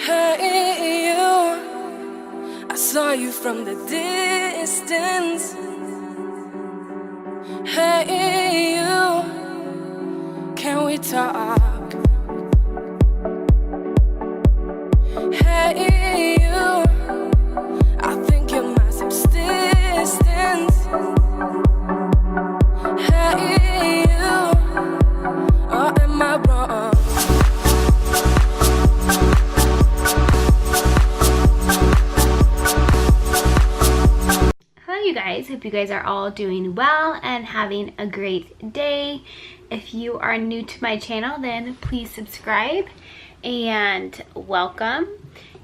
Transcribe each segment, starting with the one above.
Hey you, I saw you from the distance. Hey you, can we talk? Hey you, I think you're my subsistence. Hey you, or am I wrong? Hello you guys, hope you guys are all doing well and having a great day. If you are new to my channel, then please subscribe and welcome.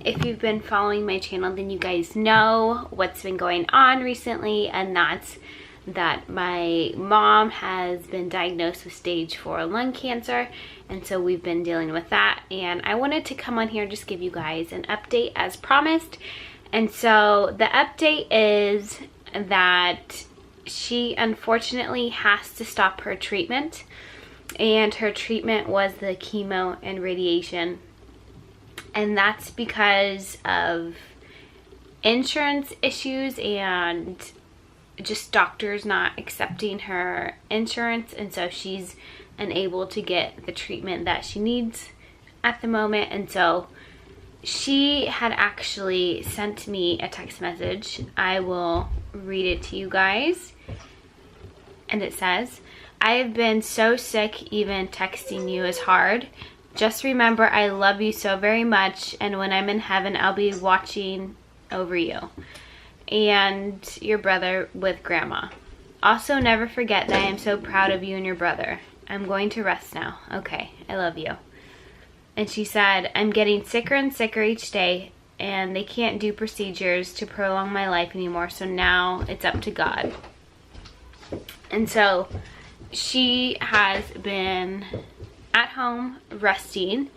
If you've been following my channel, then you guys know what's been going on recently, and that's that my mom has been diagnosed with stage 4 lung cancer, and so we've been dealing with that. And I wanted to come on here and just give you guys an update as promised. And so the update is that she unfortunately has to stop her treatment, and her treatment was the chemo and radiation, and that's because of insurance issues and just doctors not accepting her insurance, and so she's unable to get the treatment that she needs at the moment. And so she had actually sent me a text message. I will read it to you guys. And it says, "I have been so sick, even texting you is hard. Just remember, I love you so very much, and when I'm in heaven, I'll be watching over you and your brother with grandma. Also, never forget that I am so proud of you and your brother. I'm going to rest now. Okay, I love you." And she said, "I'm getting sicker and sicker each day, and they can't do procedures to prolong my life anymore, so now it's up to God." And so she has been at home resting,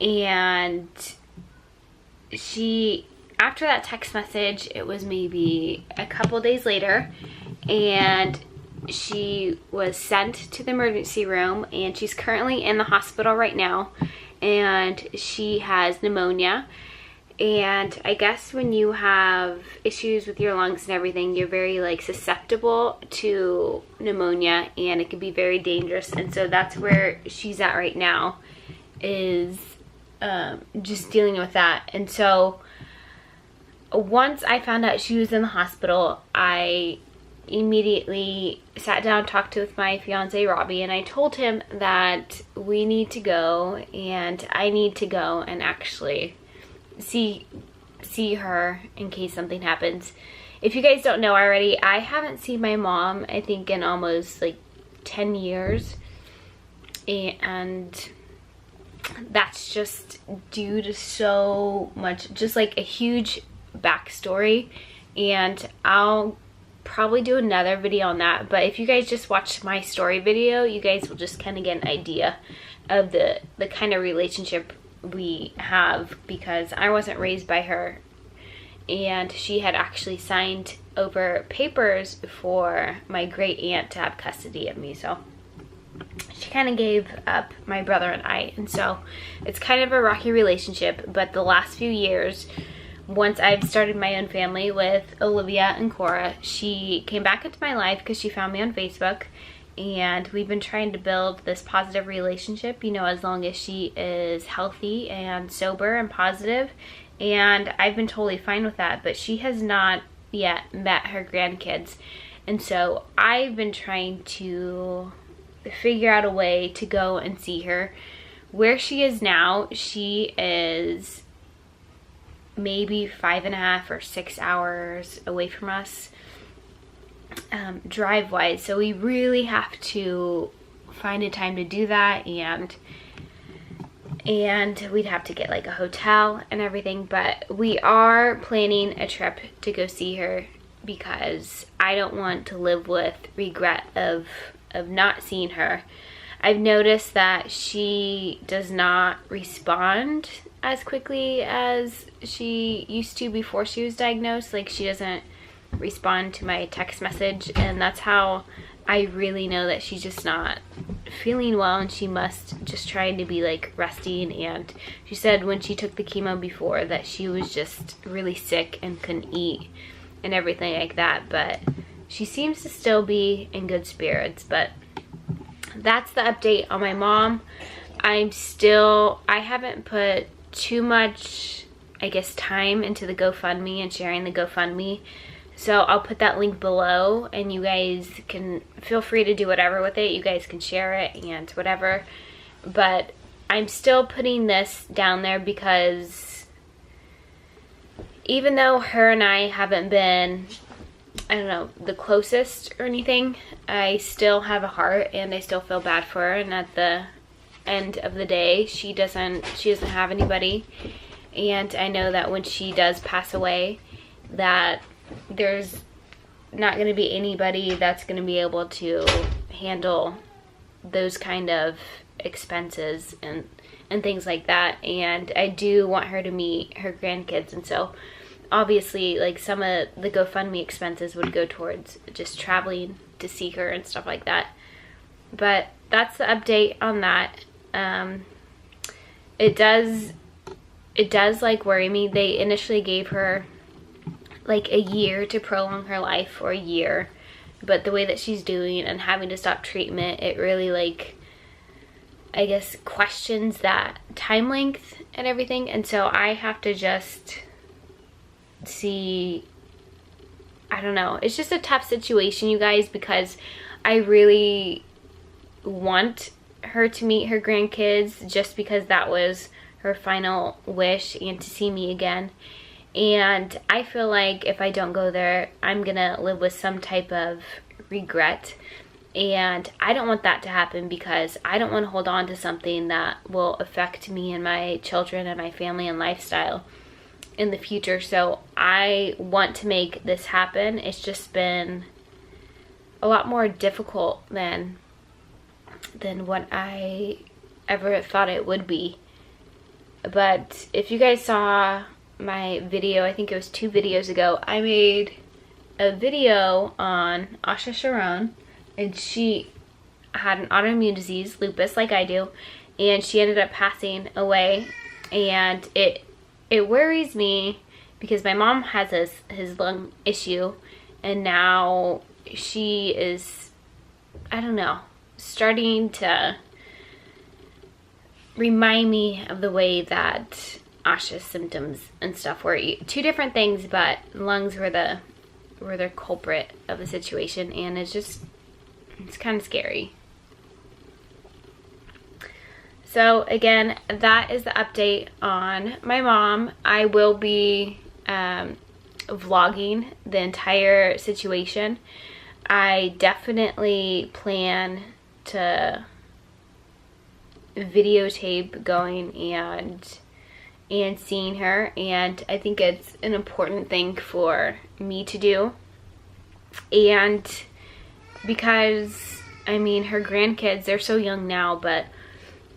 and she, after that text message, it was maybe a couple days later, and she was sent to the emergency room, and she's currently in the hospital right now, and she has pneumonia. And I guess when you have issues with your lungs and everything, you're very susceptible to pneumonia, and it can be very dangerous. And so that's where she's at right now, is just dealing with that. And so once I found out she was in the hospital, I immediately sat down, talked with my fiance Robbie, and I told him that we need to go, and I need to go and actually see her in case something happens. If you guys don't know already, I haven't seen my mom, I think, in almost 10 years, and that's just due to so much, just a huge backstory, and I'll probably do another video on that. But if you guys just watch my story video, you guys will just kind of get an idea of the kind of relationship we have, because I wasn't raised by her, and she had actually signed over papers for my great aunt to have custody of me. So she kind of gave up my brother and I, and so it's kind of a rocky relationship. But the last few years, once I've started my own family with Olivia and Cora, she came back into my life because she found me on Facebook, and we've been trying to build this positive relationship, as long as she is healthy and sober and positive, and I've been totally fine with that. But she has not yet met her grandkids, and so I've been trying to figure out a way to go and see her. Where she is now, she is maybe 5.5 or 6 hours away from us, drive wise, so we really have to find a time to do that, and we'd have to get a hotel and everything. But we are planning a trip to go see her, because I don't want to live with regret of not seeing her. I've noticed that she does not respond as quickly as she used to before she was diagnosed. She doesn't respond to my text message, and that's how I really know that she's just not feeling well, and she must just trying to be like resting. And she said when she took the chemo before that she was just really sick and couldn't eat and everything like that, but she seems to still be in good spirits. But that's the update on my mom. I haven't put too much, I guess, time into the GoFundMe and sharing the GoFundMe. So I'll put that link below, and you guys can feel free to do whatever with it. You guys can share it and whatever. But I'm still putting this down there because even though her and I haven't been, I don't know, the closest or anything, I still have a heart and I still feel bad for her. And at the end of the day, she doesn't have anybody. And I know that when she does pass away, that there's not going to be anybody that's going to be able to handle those kind of expenses and things like that. And I do want her to meet her grandkids, and so obviously like some of the GoFundMe expenses would go towards just traveling to see her and stuff like that. But that's the update on that. It does like worry me. They initially gave her like a year to prolong her life, for a year, but the way that she's doing and having to stop treatment, it really, like, I guess, questions that time length and everything. And so I have to just see, I don't know, it's just a tough situation, you guys, because I really want her to meet her grandkids just because that was her final wish, and to see me again. And I feel like if I don't go there, I'm gonna live with some type of regret. And I don't want that to happen, because I don't want to hold on to something that will affect me and my children and my family and lifestyle in the future. So I want to make this happen. It's just been a lot more difficult than what I ever thought it would be. But if you guys saw my video, I think it was 2 videos ago, I made a video on Asha Sharon, and she had an autoimmune disease, lupus, like I do, and she ended up passing away. And it worries me because my mom has his lung issue, and now she is, I don't know, starting to remind me of the way that Asha's symptoms and stuff were 2 different things, but lungs were the culprit of the situation, and it's kind of scary. So again, that is the update on my mom. I will be vlogging the entire situation. I definitely plan to videotape going and seeing her, and I think it's an important thing for me to do. And because, I mean, her grandkids, they're so young now, but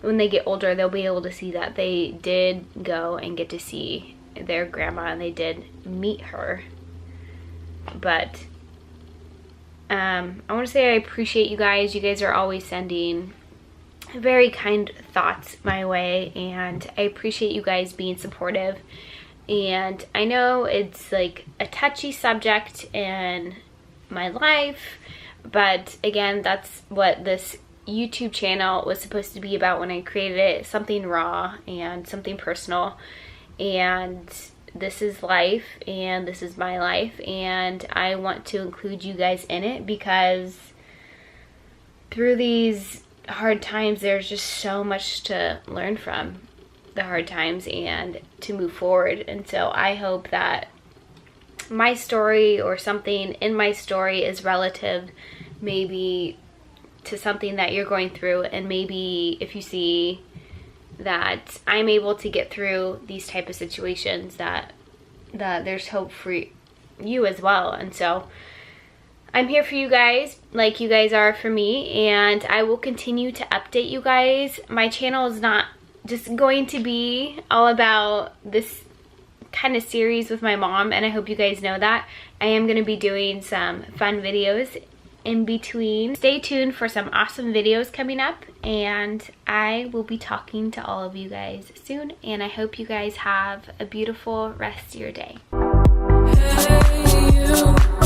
when they get older, they'll be able to see that they did go and get to see their grandma, and they did meet her. But I want to say I appreciate you guys. You guys are always sending very kind thoughts my way, and I appreciate you guys being supportive. And I know it's like a touchy subject in my life, but again, that's what this YouTube channel was supposed to be about when I created it. Something raw and something personal, and this is life, and this is my life, and I want to include you guys in it, because through these hard times, there's just so much to learn from the hard times and to move forward. And so I hope that my story or something in my story is relative maybe to something that you're going through, and maybe if you see that I'm able to get through these type of situations, that there's hope for you as well. And so I'm here for you guys, like you guys are for me, and I will continue to update you guys. My channel is not just going to be all about this kind of series with my mom, and I hope you guys know that. I am going to be doing some fun videos in between. Stay tuned for some awesome videos coming up, and I will be talking to all of you guys soon, and I hope you guys have a beautiful rest of your day. Hey, you.